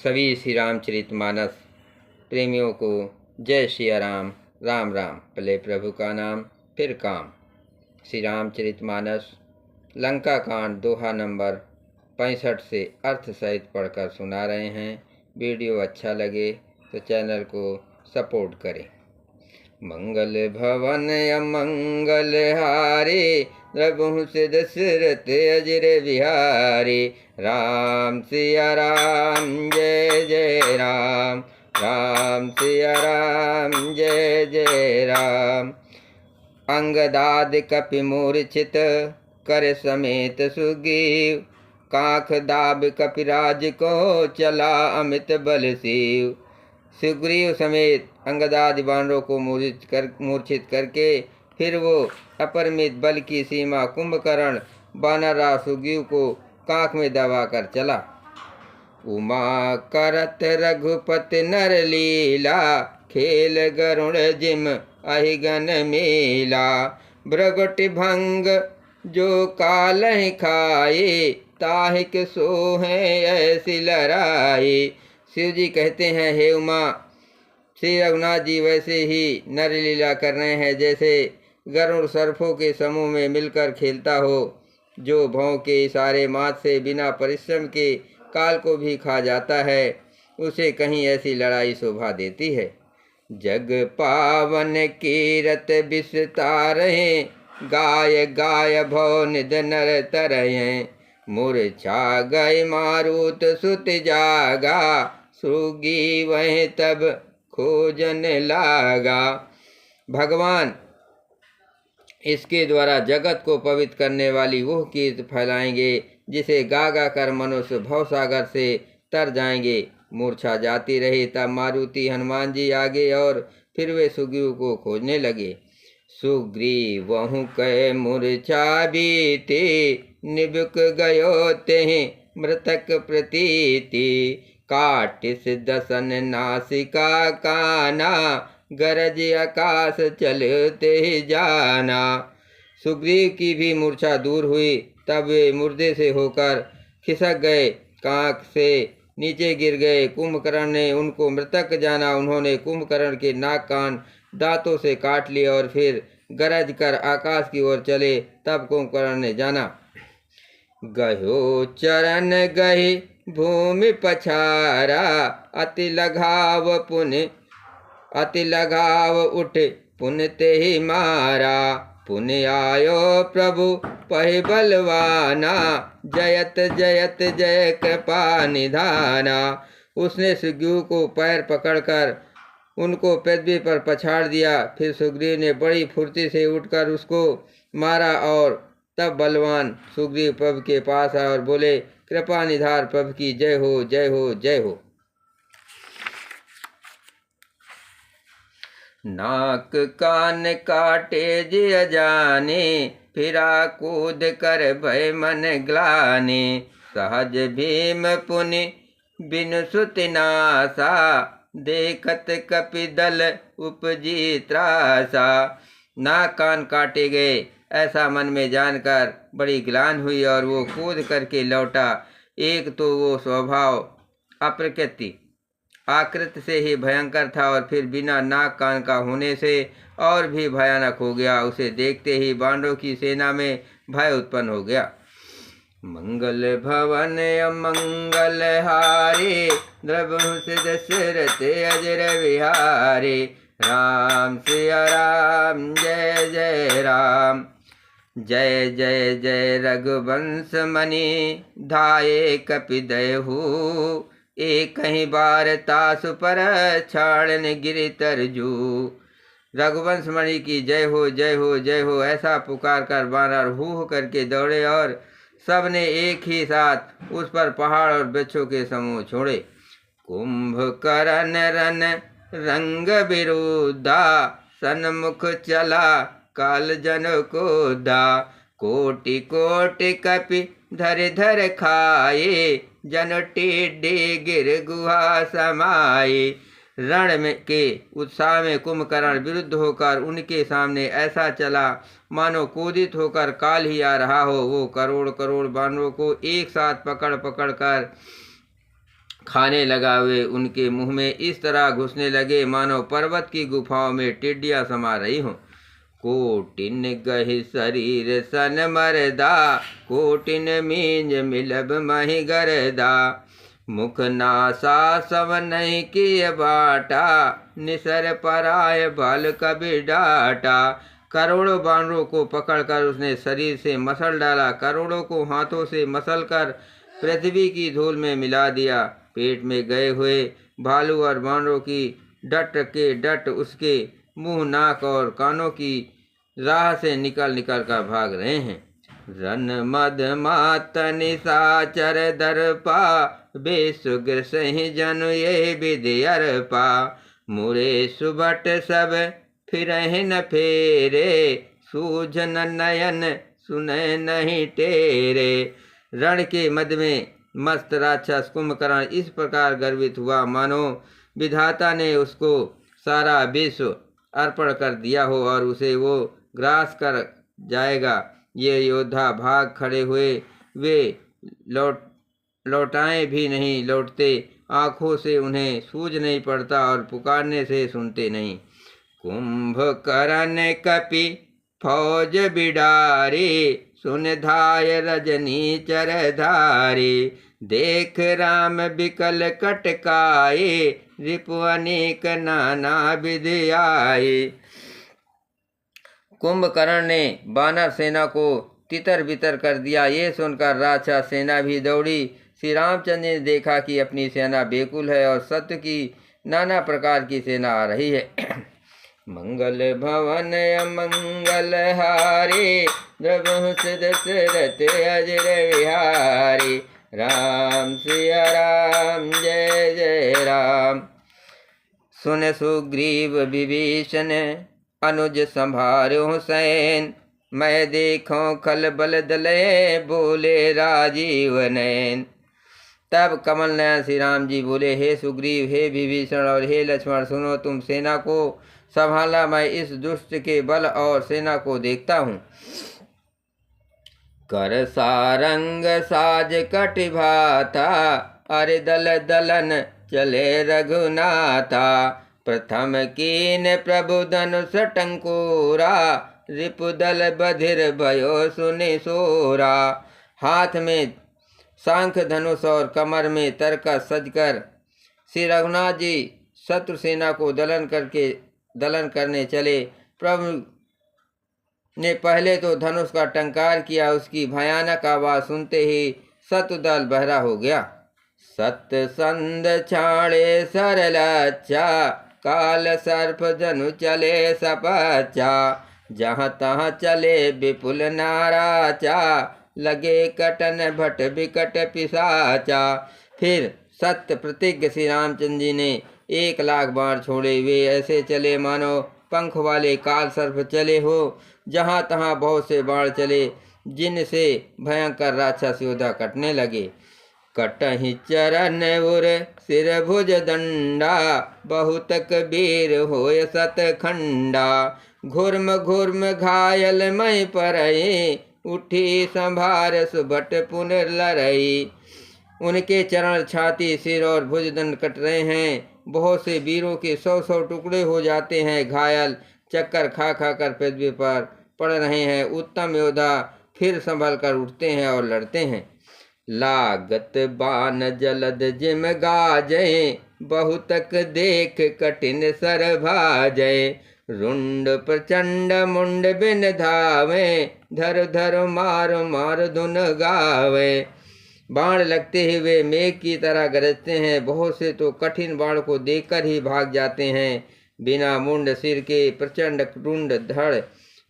सभी श्री रामचरितमानस प्रेमियों को जय सिया राम। राम राम। भले प्रभु का नाम फिर काम। श्री रामचरितमानस लंका कांड दोहा नंबर 65 से अर्थ सहित पढ़कर सुना रहे हैं। वीडियो अच्छा लगे तो चैनल को सपोर्ट करें। मंगल भवन अमंगल हारे, प्रभु से दशरथ अजर बिहारी। राम सिया राम जय जय राम, राम सिया राम जय जय राम। अंगदाद कपि मूर्छित कर समेत सुग्रीव, काख दाब कपिराज को चला अमित बल शिव। सुग्रीव समेत अंगदादि वानरों को मूर्छित करके फिर वो अपरिमित बल की सीमा कुंभकर्ण वानरराज सुग्रीव को कांख में दबा कर चला। उमा करत रघुपति नर लीला, खेल गरुण जिम अहिगन मेला। भ्रगुटि भंग जो कालहि खाए, ताहिक सोहे ऐसी लड़ाई। शिव जी कहते हैं, हे उमा, श्री रघुनाथ जी वैसे ही नर लीला कर रहे हैं जैसे गरुड़ सर्पों के समूह में मिलकर खेलता हो, जो भौं के इशारे मात से बिना परिश्रम के काल को भी खा जाता है। उसे कहीं ऐसी लड़ाई शोभा देती है। जग पावन कीरत विस्तारहे, गाय गाय भव निध नर तरहे। मूर्छा गए मारुत सुत जागा, सुगी वह तब खोजन लागा। भगवान इसके द्वारा जगत को पवित्र करने वाली वो कीर्ति फैलाएंगे जिसे गा गा कर मनुष्य भवसागर से तर जाएंगे। मूर्छा जाती रही तब मारुति हनुमान जी आगे और फिर वे सुग्रीव को खोजने लगे। सुग्रीव वहु कह मूर्छा बीती, निबुक गयो तेहि मृतक प्रतीति। काटिस दसन नासिका काना, गरज आकाश चलते जाना। सुग्रीव की भी मूर्छा दूर हुई तब वे मुर्दे से होकर खिसक गए, कांख से नीचे गिर गए। कुंभकर्ण ने उनको मृतक जाना। उन्होंने कुंभकर्ण के नाक कान दांतों से काट लिए और फिर गरज कर आकाश की ओर चले। तब कुंभकर्ण ने जाना। गयो चरण गहि भूमि पछारा, अति लगाव उठ पुन ते ही मारा। पुण्य आयो प्रभु पहि बलवाना, जयत जयत जय कृपा निधाना। उसने सुग्रीव को पैर पकड़कर उनको पृथ्वी पर पछाड़ दिया। फिर सुग्रीव ने बड़ी फुर्ती से उठकर उसको मारा और तब बलवान सुग्रीव प्रभु के पास आए और बोले, कृपा निधार प्रभु की जय हो, जय हो, जय हो। नाक कान काटे जिय जाने, फिरा कूद कर भय मन ग्लाने। सहज भीम पुनि बिनु सुति नासा, देखत कपि दल उपजी त्रासा। नाक कान काटे गए ऐसा मन में जानकर बड़ी ग्लानि हुई और वो कूद करके लौटा। एक तो वो स्वभाव अप्रकृति आकृति से ही भयंकर था और फिर बिना नाक कान का होने से और भी भयानक हो गया। उसे देखते ही वानरों की सेना में भय उत्पन्न हो गया। मंगल भवन अमंगल हारे, प्रभु से दशरथ अजर बिहारी। राम सिया राम जय जय राम। जय जय जय रघुवंश मणि, धाये कपि दयहु। एक ही बार तासु पर छाड़न गिरि तरजू। रघुवंश मणि की जय हो, जय हो, जय हो ऐसा पुकार कर वानर हूह करके दौड़े और सबने एक ही साथ उस पर पहाड़ और वृक्षों के समूह छोड़े। कुंभकर्ण रन रंग विरुद्धा, सन्मुख चला काल जन को दा। कोटि कोटि कपि धर धर खाए, जन टेढ़े गिर गुहा समाये। रण में के उत्साह में कुंभकर्ण विरुद्ध होकर उनके सामने ऐसा चला मानो कूदित होकर काल ही आ रहा हो। वो करोड़ करोड़ वानरों को एक साथ पकड़ पकड़ कर खाने लगा वे उनके मुंह में इस तरह घुसने लगे मानो पर्वत की गुफाओं में टिड्डियां समा रही हों। कोटिन गहि शरीर सन मरदा, कोटिन मींज मिलब मही गरदा। मुख नासा सब नहीं किए बाटा, निसर पराय बल कभी डाटा। करोड़ों बानरों को पकड़कर उसने शरीर से मसल डाला, करोड़ों को हाथों से मसल कर पृथ्वी की धूल में मिला दिया। पेट में गए हुए भालू और बानरों की डट के डट उसके मुंह, नाक और कानों की राह से निकल निकल कर भाग रहे हैं। रन मद मात निशाचर दर्पा, बेसुग्र सही जनु ये विद्यर पा। मुरे सुबट सब फिर न फेरे, सूझन नयन सुने नहीं टेरे। रण के मध्य में मस्त राक्षस कुंभकर्ण इस प्रकार गर्वित हुआ मानो विधाता ने उसको सारा विश्व अर्पण कर दिया हो और उसे वो ग्रास कर जाएगा। ये योद्धा भाग खड़े हुए, वे लौटाए भी नहीं लौटते, आंखों से उन्हें सूझ नहीं पड़ता और पुकारने से सुनते नहीं। कुंभकर्ण कपि फौज बिडारी, सुन धाय रजनी चरधारी। देख राम बिकल कटकाए, रिपु अनेक नाना विधि आए। कुंभकर्ण ने वानर सेना को तितर बितर कर दिया। ये सुनकर राक्षस सेना भी दौड़ी। श्री रामचंद्र ने देखा कि अपनी सेना बेकुल है और सत्य की नाना प्रकार की सेना आ रही है। मंगल भवन अमंगल हारी, द्रवहुस दशरथ अजर विहारी। राम सिया राम जय जय राम। सुन सुग्रीव विभीषण, अनुज संभार्यो सैन। मैं देखो खल बल दले, बोले राजीव नैन। तब कमल नयन श्री राम जी बोले, हे सुग्रीव, हे विभीषण और हे लक्ष्मण, सुनो, तुम सेना को संभाला, मैं इस दुष्ट के बल और सेना को देखता हूँ। कर सारंग साज कटिभाता, अरे दल दलन चले रघुनाथा। प्रथम कीन प्रभु धनुष टंकोरा, रिपुदल बधिर भयो सुनि सोरा। हाथ में सांख धनुष और कमर में तरका सजकर श्री रघुनाथ जी शत्रु सेना को दलन करने चले। प्रभु ने पहले तो धनुष का टंकार किया, उसकी भयानक आवाज सुनते ही शत्रुदल बहरा हो गया। सतसंद छाड़े सरलच्छा, काल सर्प धनु चले सपच्चा। जहाँ तहाँ चले विपुल नाराचा, लगे कटन भट विकट पिशाचा। फिर सत्य प्रतिज्ञ श्री रामचंद्र जी ने 1,00,000 बाण छोड़े। वे ऐसे चले मानो पंख वाले काल सर्प चले हो। जहाँ तहाँ बहुत से बाण चले, जिनसे भयंकर राक्षस योद्धा कटने लगे। कटहि चरण उर सिर भुज दंडा, बहुतक वीर होय सत खंडा। घुर्म घुर्म घायल मई परई, उठी संभार सुभट पुनर्लरई। उनके चरण, छाती, सिर और भुजदंड कट रहे हैं। बहुत से वीरों के 100 टुकड़े हो जाते हैं। घायल चक्कर खा खा कर पृथ्वी पर पड़ रहे हैं। उत्तम योद्धा फिर संभल कर उठते हैं और लड़ते हैं। लागत बान जलद जिम गाजय, बहुतक देख कठिन सर भाजय। रुंड प्रचंड मुंड बिन धावे, धर धर मार मार धुन गावे। बाण लगते ही वे मेघ की तरह गरजते हैं। बहुत से तो कठिन बाण को देखकर ही भाग जाते हैं। बिना मुंड सिर के प्रचंड रुंड धड़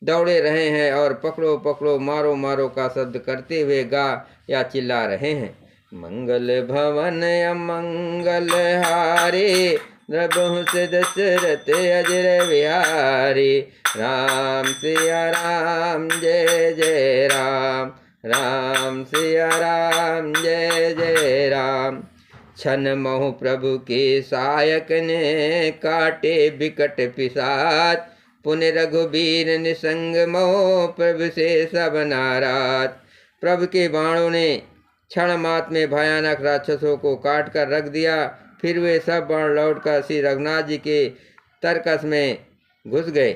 दौड़े रहे हैं और पकड़ो पकड़ो मारो मारो का शब्द करते हुए गा या चिल्ला रहे हैं। मंगल भवन अमंगल हारे, द्रवहुस दशरथ अजर विहारी। राम सिया राम जय जय राम, राम सिया राम जय जय राम। छन महु प्रभु के सायक ने, काटे बिकट पिशाच। पुण्य रघुबीर निसंग मोह, प्रभु से सब नाराज। प्रभु के बाणों ने क्षण मात्र में भयानक राक्षसों को काट कर रख दिया। फिर वे सब बाण लौटकर श्री रघुनाथ जी के तरकस में घुस गए।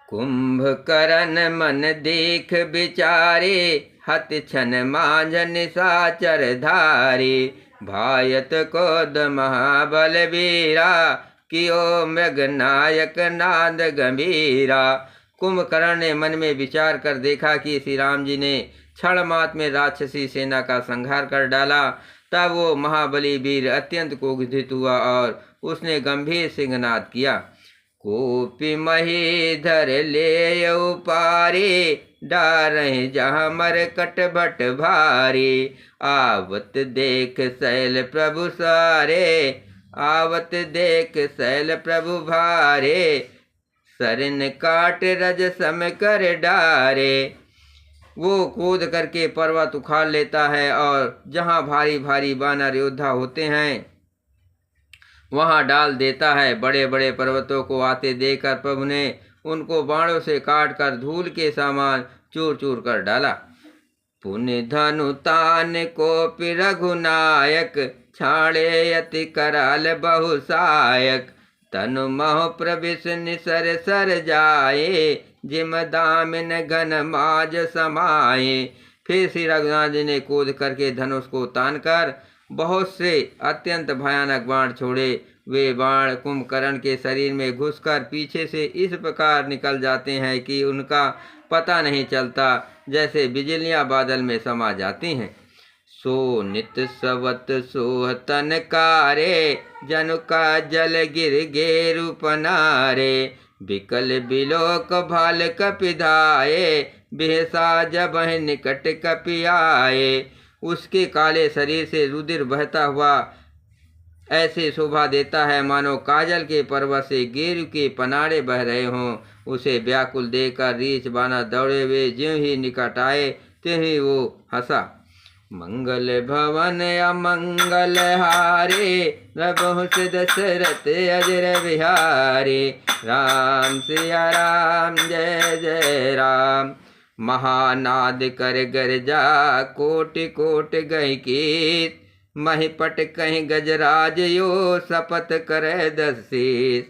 कुंभकर्ण मन देख विचारे, हत छन मांझ निशाचर धारे। भायत क्रोध महाबल वीरा, कियो मृगनायक नाद गंभीरा। कुंभकर्ण ने मन में विचार कर देखा कि श्री राम जी ने क्षण मात्र में राक्षसी सेना का संहार कर डाला। तब वो महाबली वीर अत्यंत क्रोधित हुआ और उसने गंभीर सिंहनाद किया। कोपी महीधर ले पारे, डारें जहाँ मरकट भट भारी। आवत देख शैल प्रभु सारे, आवत देख शैल प्रभु भारे। सरन काट रज सम कर डारे। वो कूद करके पर्वत उखाड़ लेता है और जहाँ भारी भारी वानर योद्धा होते हैं वहाँ डाल देता है। बड़े बड़े पर्वतों को आते देखकर प्रभु ने उनको बाणों से काट कर धूल के समान चूर चूर कर डाला। पुण्य धनु तान को रघुनायक, छाड़े यति कराल बहुसायक। तनु मह प्रविश निसर सर जाए, जिम दामिन घन माज समाये। फिर श्री रघुनाथ जी ने कूद करके धनुष को तान कर बहुत से अत्यंत भयानक बाण छोड़े। वे बाण कुंभकर्ण के शरीर में घुसकर पीछे से इस प्रकार निकल जाते हैं कि उनका पता नहीं चलता, जैसे बिजलियां बादल में समा जाती हैं। सो नित सवत सोह तन कारे, जनु का जल गिर गेरु पनारे। बिकल बिलोक भाल कपिधाये, बिहसा जब निकट कपियाए। उसके काले शरीर से रुधिर बहता हुआ ऐसे शोभा देता है मानो काजल के पर्वत से गेरू के पनाड़े बह रहे हों। उसे व्याकुल देखकर रीछ बानर दौड़े हुए ज्यों ही निकट आए त्यों ही वो हंसा। मंगल भवन अमंगल हारे, रघुवंश दशरथ अजर बिहारी। राम सिया राम जय जय राम। महानाद कर गर्जा कोटि कोटि गहि कीत, महिपट कहीं गजराज यो शपथ करे 10 शीस।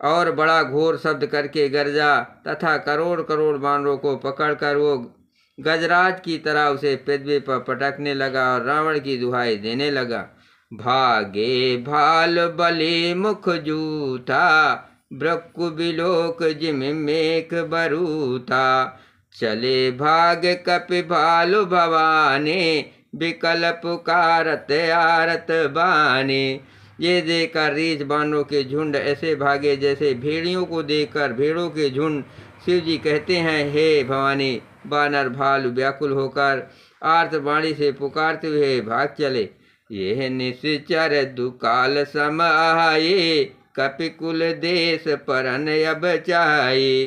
और बड़ा घोर शब्द करके गर्जा तथा करोड़ करोड़ बानरों को पकड़कर वो गजराज की तरह उसे पृथ्वी पर पटकने लगा और रावण की दुहाई देने लगा। भागे भाल बलि मुख जूथा, ब्रक्कु बिलोक जिम मेघ बरूथा। चले भाग कपि भालु भवानी, विकल पुकारत आरत बानी। ये देखकर रीछ बानरों के झुंड ऐसे भागे जैसे भेड़ियों को देखकर भेड़ों के झुंड। शिव जी कहते हैं, हे भवानी। बानर भालु व्याकुल होकर आर्तवाणी से पुकारते हुए भाग चले। यह निश्चर दुकाल समाये, कपिकुल देश परन अब चाहे।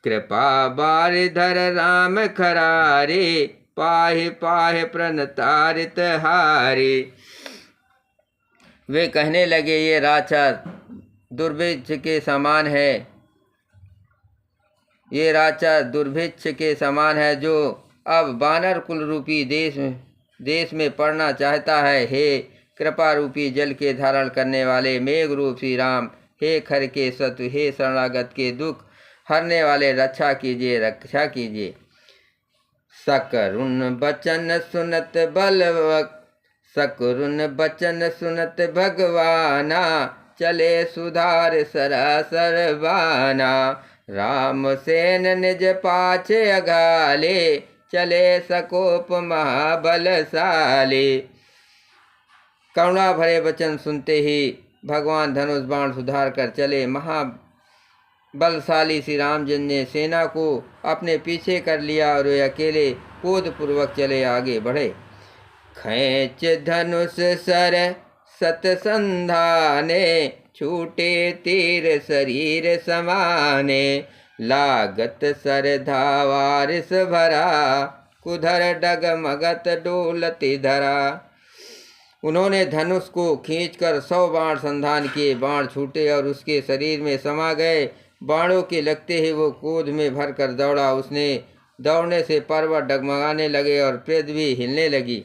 कृपा बारिधर राम खरारे, पाहि पाहि प्रणतारित हारे। वे कहने लगे, ये राक्षस दुर्भिक्ष के समान है, ये राक्षस दुर्भिक्ष के समान है जो अब वानर कुल रूपी देश में पड़ना चाहता है। हे कृपा रूपी जल के धारण करने वाले मेघ रूप श्री राम, हे खर के सत्व, हे शरणागत के दुख हरने वाले, रक्षा कीजिए रक्षा कीजिए। सकरुण बचन सुनत बलवक, सकरुण बचन सुनत भगवाना। चले सुधार सरासर बाना, राम सेन निज पाछे अघाले। चले सकोप महाबलशाली। करुणा भरे वचन सुनते ही भगवान धनुष बाण सुधार कर चले। महाबलशाली श्री रामचंद्र ने सेना को अपने पीछे कर लिया और वे अकेले क्रोध पूर्वक चले आगे बढ़े। खैच धनुष सर सतसंधाने, छूटे तीर शरीर समाने। लागत सर धावारिस भरा, कुधर डगमगत डोलती धरा। उन्होंने धनुष को खींचकर 100 बाण संधान किए। बाण छूटे और उसके शरीर में समा गए। बाणों के लगते ही वो क्रोध में भरकर दौड़ा। उसने दौड़ने से पर्वत डगमगाने लगे और पृथ्वी हिलने लगी।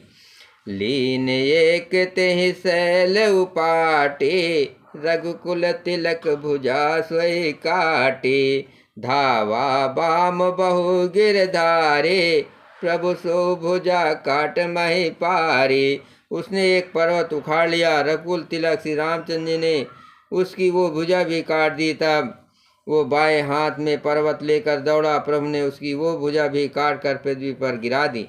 लीन एक तेहि शैल उपाटे, रघुकुल तिलक भुजा सोई काटे। धावा बाम बहु गिरधारे, प्रभु सो भुजा काट मही पारे। उसने एक पर्वत उखाड़ लिया। रघुकुल तिलक श्री रामचंद्र जी ने उसकी वो भुजा भी काट दी। तब वो बाएं हाथ में पर्वत लेकर दौड़ा। प्रभु ने उसकी वो भुजा भी काट कर पृथ्वी पर गिरा दी।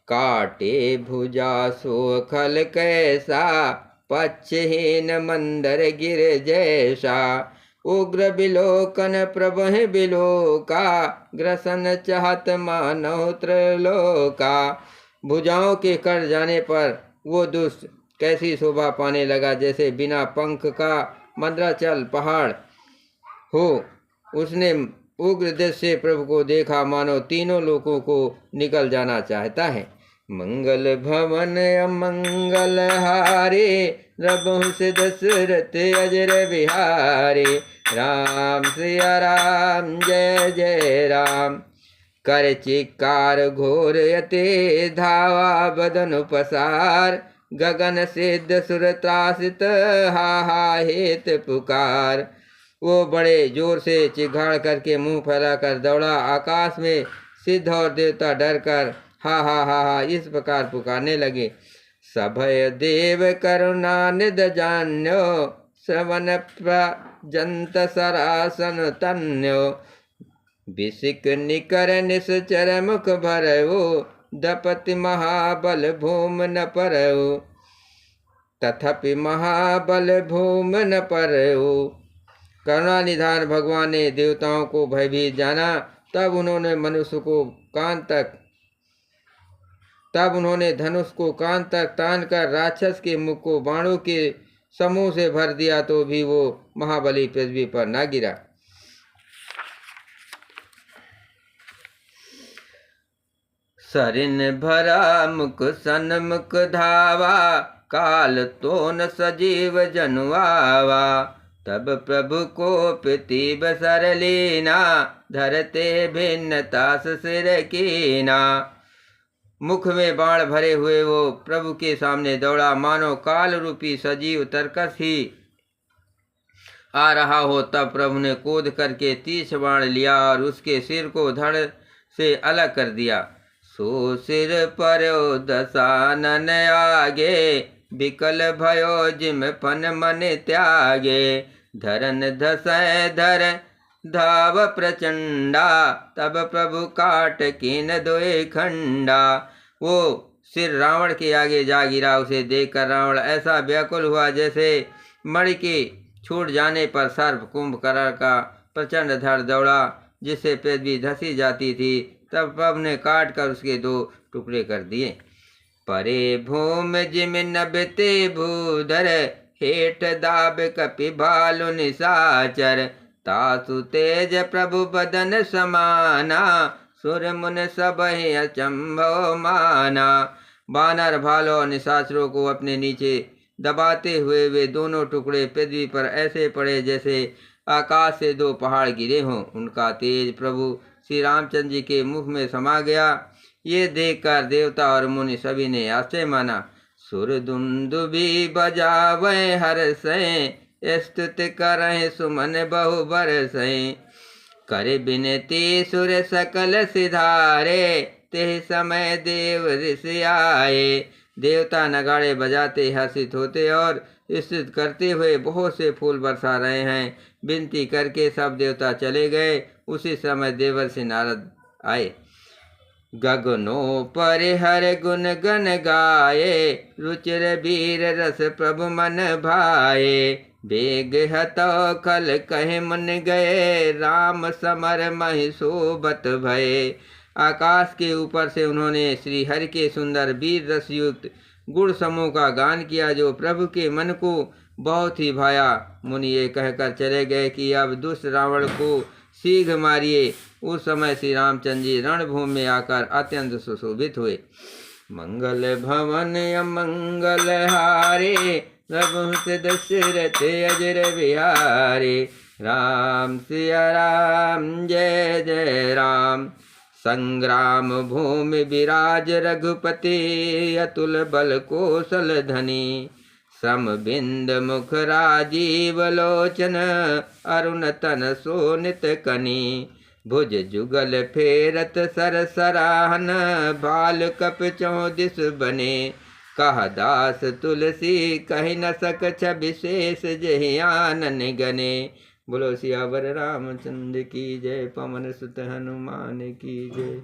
काटे भुजा सो खल कैसा, पक्षहीन मंदर गिर जैसा। उग्र बिलोकन प्रभु बिलोका, ग्रसन चाहत मानव त्रलोका। भुजाओं के कट जाने पर वो दुष्ट कैसी शोभा पाने लगा, जैसे बिना पंख का मंद्राचल पहाड़ हो। उसने उग्र दृष्टि से प्रभु को देखा, मानो तीनों लोकों को निकल जाना चाहता है। मंगल भवन अमंगल हारे, रघुवंश दशरथ अजर बिहारे। राम सिया राम जय जय राम। कर चिकार घोर यते, धावा बदन पसार। गगन सिद्ध सुर त्रासित, हा हेत पुकार। वो बड़े जोर से चिघाड़ करके मुंह फैलाकर दौड़ा। आकाश में सिद्ध और देवता डर कर हा इस प्रकार पुकारने लगे। सभय देव करुणा निध जान्यो, श्रवण प्रजंत सरासन तन्यो। विसिक निकर निश्चर मुख भरयो, दपति महाबल भूम न परयो। तथापि महाबल भूम न परयो। करुणा निधान भगवान ने देवताओं को भयभीत जाना। तब उन्होंने धनुष को कान तक तान कर राक्षस के मुख को बाणों के समूह से भर दिया, तो भी वो महाबली पृथ्वी पर न गिरा। सरिन भरा मुख सन्मुख धावा, काल तो न सजीव जनुआवा। तब प्रभु को प्रतिब सर लीना, धरते भिन्नतास सिर कीना। मुख में बाण भरे हुए वो प्रभु के सामने दौड़ा, मानो काल रूपी सजीव तरकस ही आ रहा हो। तब प्रभु ने क्रोध करके 30 बाण लिया और उसके सिर को धड़ से अलग कर दिया। सो सिर पर्यो दशानन आगे, विकल भयो जिम फन मन त्यागे। धरन धसै धर धाव प्रचंडा, तब प्रभु काट कीन दोए खंडा। वो सिर रावण के आगे जा गिरा। उसे देखकर रावण ऐसा व्याकुल हुआ, जैसे मणि के छूट जाने पर सर्प कुंभकर्ण का प्रचंड धड़ दौड़ा, जिससे पृथ्वी धसी जाती थी। तब प्रभु ने काट कर उसके 2 टुकड़े कर दिए। परे भूम जिम नभते भूधर, हेठ दाब कपि भालु निशाचर। तासु तेज प्रभु बदन समाना, सुर मुन सबहि अचंभो माना। बानर भालों और निशाचरों को अपने नीचे दबाते हुए वे दोनों टुकड़े पृथ्वी पर ऐसे पड़े, जैसे आकाश से 2 पहाड़ गिरे हों। उनका तेज प्रभु श्री रामचंद्र जी के मुख में समा गया। ये देखकर देवता और मुनि सभी ने आश्चर्य माना। सुर दुंदुभी बजावे हर्षें, स्तुति करहि सुमन बहु बरसें। करे बिनती सुर सकल सिधारे, ते समय देव ऋषि आए। देवता नगाड़े बजाते हर्षित होते और स्तुति करते हुए बहुत से फूल बरसा रहे हैं। विनती करके सब देवता चले गए। उसी समय देवर्षि नारद आए। गगनों पर हर गुण गन गाये, रुचिर वीर रस प्रभु मन भाए। बेग हतो खल कहे मन गए, राम समर महि शोभत भये। आकाश के ऊपर से उन्होंने श्री हरि के सुंदर वीर रस युक्त गुण समूह का गान किया, जो प्रभु के मन को बहुत ही भाया। मुनि ये कहकर चले गए कि अब दुष्ट रावण को शीघ्र मारिए। उस समय श्री रामचंद्र जी रणभूमि में आकर अत्यंत सुशोभित हुए। मंगल भवन अमंगल हारे, रघुवंश दशरथ अजर बिहारे। राम सिया राम जय जय राम। संग्राम भूमि विराज रघुपति, अतुल बल कौशल धनी। सम बिंद मुख राजीव लोचन, अरुण तन सोनित कनी। भुज जुगल फेरत सर सराहन, बाल कप चौदिस बने। कह दास तुलसी कहि न सक विशेष, जहि आनन गने। बोलो सियावर रामचंद्र की जय, पवन सुत हनुमान की जय।